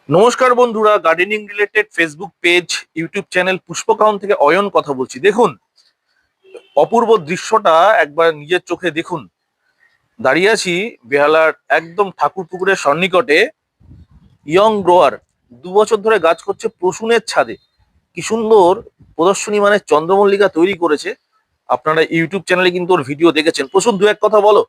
নমস্কার বন্ধুরা, gardening related Facebook page, YouTube channel Pushpakaun থেকে অয়ন কথা বলছি। দেখুন অপূর্ব দৃশ্যটা একবার নিজের চোখে দেখুন। দাঁড়িয়ে আছি বেহালার একদম ঠাকুর পুকুরের সন্নিকটে। ইয়ং গ্রোয়ার 2 বছর ধরে গাছ করছে প্রসূনের ছাদে। কি সুন্দর প্রদর্শনী মানে চন্দ্রমল্লিকা তৈরি করেছে। আপনারা ইউটিউব চ্যানেলে কিন্তু ওর ভিডিও দেখেছেন। প্রসূন, দু এক কথা বলো।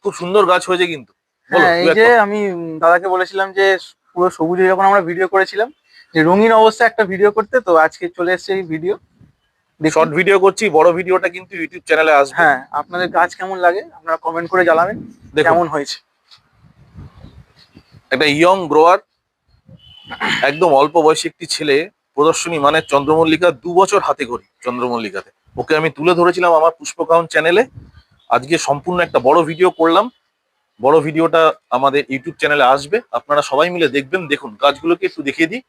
খুব সুন্দর গাছ হয়েছে কিন্তু, বলো হ্যাঁ, দু এই এক যে কথা। আমি দাদাকে বলেছিলাম যে পুরো সবুজে যখন আমরা ভিডিও করেছিলাম, যে রঙিন অবস্থায় একটা ভিডিও করতে, তো আজকে চলে এসেছে এই ভিডিও। দেখুন। শর্ট ভিডিও করছি, বড় ভিডিওটা কিন্তু ইউটিউব চ্যানেলে আসবে। হ্যাঁ, আপনাদের গাছ কেমন লাগে আপনারা কমেন্ট করে জানাবেন দেখুন কেমন হয়েছে। একটা ইয়ং গ্রোয়ার, একদম অল্প বয়সী একটি ছেলে। প্রদর্শনী মানে চন্দ্রমল্লিকা 2 বছর হাতে করি চন্দ্রমল্লিকাতে। ওকে আমি তুলে ধরেছিলাম আমার পুষ্পকাউন চ্যানেলে। আজকে সম্পূর্ণ একটা বড় ভিডিও করলাম। বড় ভিডিওটা আমাদের ইউটিউব চ্যানেলে আসবে, আপনারা সবাই মিলে দেখবেন। দেখুন গাছগুলোকে একটু দেখিয়ে দিই।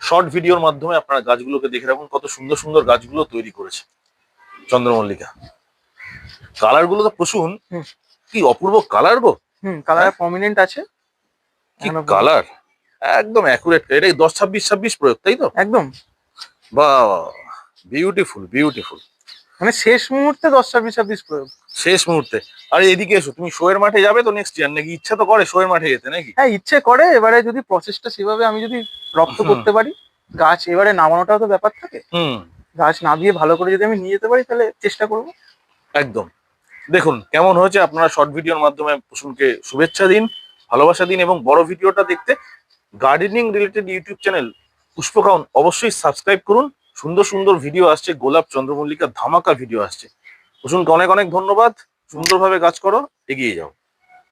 শর্ট ভিডিওর মাধ্যমে আপনারা গাছগুলোকে দেখে রাখুন, কত সুন্দর সুন্দর গাছগুলো তৈরি করেছে চন্দ্রমল্লিকা। কালার গুলো তো প্রসূন, হুম। কি অপূর্ব কালার গো। কালার হ্যাঁ, প্রমিনেন্ট আছে। কি এখনো কালার, একদম অ্যাকুরেট। এটা 10-26-26 প্রয়োগ, তাই তো? একদম বাহ, বিউটিফুল বিউটিফুল। মানে শেষ মুহূর্তে 10-26 প্রয়োগ। শেষ মুহূর্তে। আরে এদিকে এসো, তুমি শোয়ের মাঠে যাবে তো নেক্সট ইয়ার, নাকি ইচ্ছা তো করে শোয়ের মাঠে যেতে নাকি? হ্যাঁ, ইচ্ছে করে। এবারে যদি প্রসেসটা সেভাবে আমি যদি রপ্ত হুম করতে পারি, গাছ এবারে নামানোটাও তো ব্যাপার থাকে। হুম, গাছ নামিয়ে ভালো করে যদি আমি নিয়ে যেতে পারি তাহলে চেষ্টা করবো। একদম। দেখুন কেমন হয়েছে, আপনারা শর্ট ভিডিওর মাধ্যমে কুসুমকে শুভেচ্ছা দিন, ভালোবাসা দিন, এবং বড় ভিডিওটা দেখতে গার্ডেনিং রিলেটেড ইউটিউব চ্যানেল পুষ্পকাউন অবশ্যই সাবস্ক্রাইব করুন। সুন্দর সুন্দর ভিডিও আসছে, গোলাপ চন্দ্রমল্লিকা ধামাকা ভিডিও আসছে। কুসুমকে অনেক অনেক ধন্যবাদ। সুন্দরভাবে কাজ করো, এগিয়ে যাও।